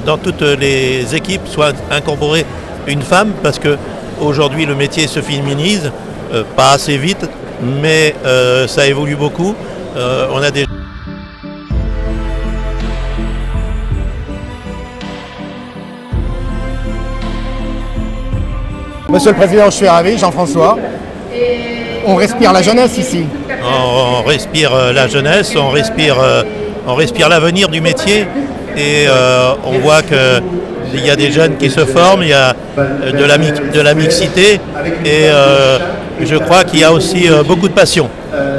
dans toutes les équipes soit incorporée une femme, parce que aujourd'hui le métier se féminise, pas assez vite, mais ça évolue beaucoup. On a des Monsieur le Président, je suis ravi, Jean-François. On respire la jeunesse ici. On respire la jeunesse, on respire l'avenir du métier, et on voit qu'il y a des jeunes qui se forment, il y a de la mixité, et je crois qu'il y a aussi beaucoup de passion.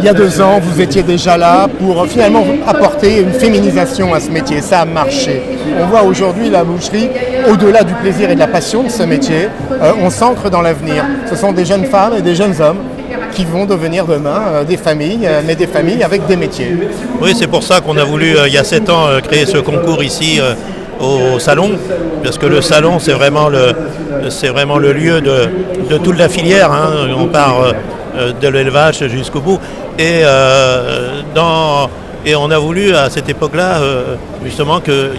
Il y a 2 ans, vous étiez déjà là pour finalement apporter une féminisation à ce métier. Ça a marché. On voit aujourd'hui la boucherie, au-delà du plaisir et de la passion de ce métier, on s'ancre dans l'avenir. Ce sont des jeunes femmes et des jeunes hommes qui vont devenir demain des familles, mais des familles avec des métiers. Oui, c'est pour ça qu'on a voulu, il y a 7 ans, créer ce concours ici au salon, parce que le salon, c'est vraiment le lieu de toute la filière, hein. On part de l'élevage jusqu'au bout. Et on a voulu à cette époque-là justement que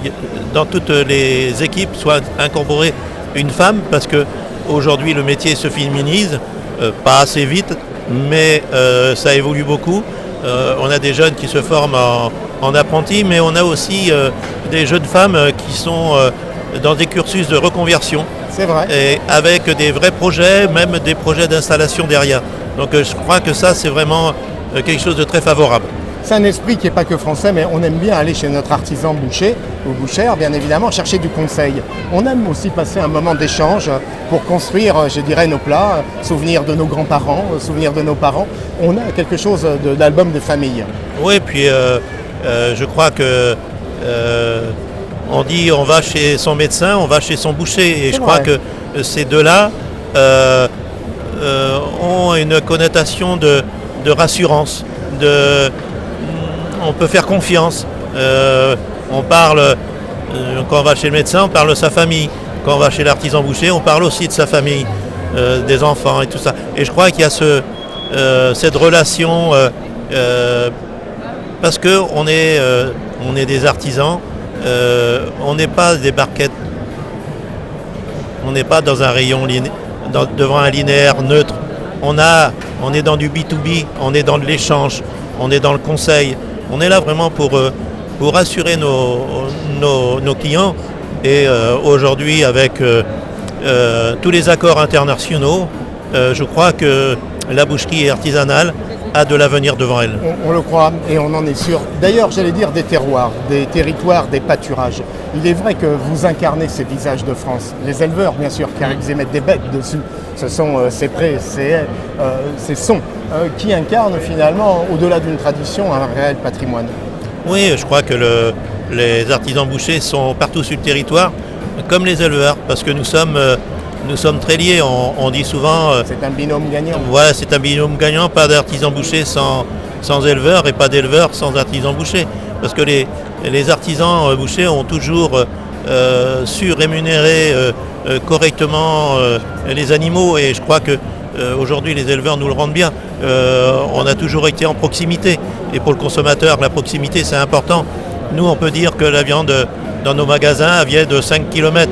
dans toutes les équipes soit incorporée une femme, parce que aujourd'hui le métier se féminise, pas assez vite, mais ça évolue beaucoup. On a des jeunes qui se forment en apprentis, mais on a aussi des jeunes femmes qui sont dans des cursus de reconversion. C'est vrai. Et avec des vrais projets, même des projets d'installation derrière. Donc je crois que ça, c'est vraiment quelque chose de très favorable. C'est un esprit qui n'est pas que français, mais on aime bien aller chez notre artisan boucher ou bouchère, bien évidemment, chercher du conseil. On aime aussi passer un moment d'échange pour construire, je dirais, nos plats, souvenir de nos grands-parents, souvenir de nos parents. On a quelque chose d'album de famille. Oui, puis je crois que on dit on va chez son médecin, on va chez son boucher. Et je crois que ces deux-là ont une connotation de rassurance, on peut faire confiance. On parle, quand on va chez le médecin, on parle de sa famille. Quand on va chez l'artisan boucher, on parle aussi de sa famille, des enfants et tout ça. Et je crois qu'il y a cette relation, parce qu'on est des artisans, on n'est pas des barquettes, on n'est pas dans un rayon devant un linéaire neutre. On est dans du B2B, on est dans de l'échange, on est dans le conseil. On est là vraiment pour assurer nos clients. Et aujourd'hui, avec tous les accords internationaux, je crois que la boucherie artisanale a de l'avenir devant elle. On le croit et on en est sûr. D'ailleurs, j'allais dire des terroirs, des territoires, des pâturages. Il est vrai que vous incarnez ces visages de France. Les éleveurs, bien sûr, car ils émettent des bêtes dessus. Ce sont ces prés, ces sons qui incarnent finalement, au-delà d'une tradition, un réel patrimoine. Oui, je crois que les artisans bouchers sont partout sur le territoire, comme les éleveurs, parce que nous sommes très liés. On dit souvent... c'est un binôme gagnant. Voilà, c'est un binôme gagnant, pas d'artisans bouchers sans éleveurs, et pas d'éleveurs sans artisans bouchers. Parce que les artisans bouchers ont toujours su rémunérer correctement les animaux, et je crois que aujourd'hui les éleveurs nous le rendent bien. On a toujours été en proximité, et pour le consommateur la proximité c'est important. Nous on peut dire que la viande dans nos magasins vient de 5 km,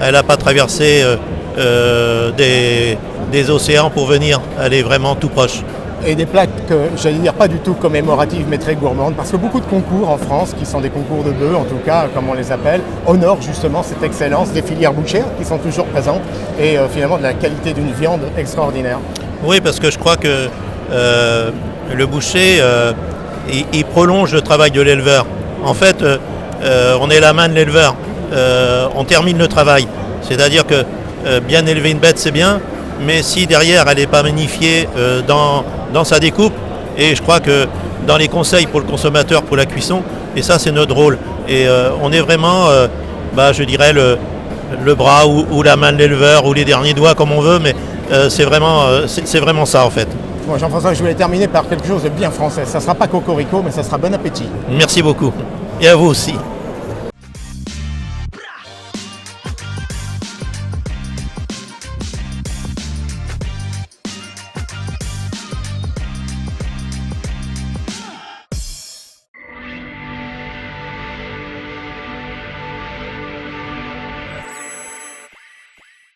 elle n'a pas traversé des océans pour venir, elle est vraiment tout proche. Et des plats que, j'allais dire, pas du tout commémoratives, mais très gourmandes, parce que beaucoup de concours en France, qui sont des concours de bœufs, en tout cas, comme on les appelle, honorent justement cette excellence des filières bouchères qui sont toujours présentes, et finalement de la qualité d'une viande extraordinaire. Oui, parce que je crois que le boucher, il prolonge le travail de l'éleveur. En fait, on est la main de l'éleveur, on termine le travail. C'est-à-dire que bien élever une bête, c'est bien, mais si derrière elle n'est pas magnifiée dans sa découpe, et je crois que dans les conseils pour le consommateur, pour la cuisson, et ça c'est notre rôle. Et on est vraiment, je dirais, le bras ou la main de l'éleveur, ou les derniers doigts comme on veut, mais c'est vraiment ça en fait. Bon, Jean-François, je voulais terminer par quelque chose de bien français. Ça ne sera pas cocorico, mais ça sera bon appétit. Merci beaucoup, et à vous aussi.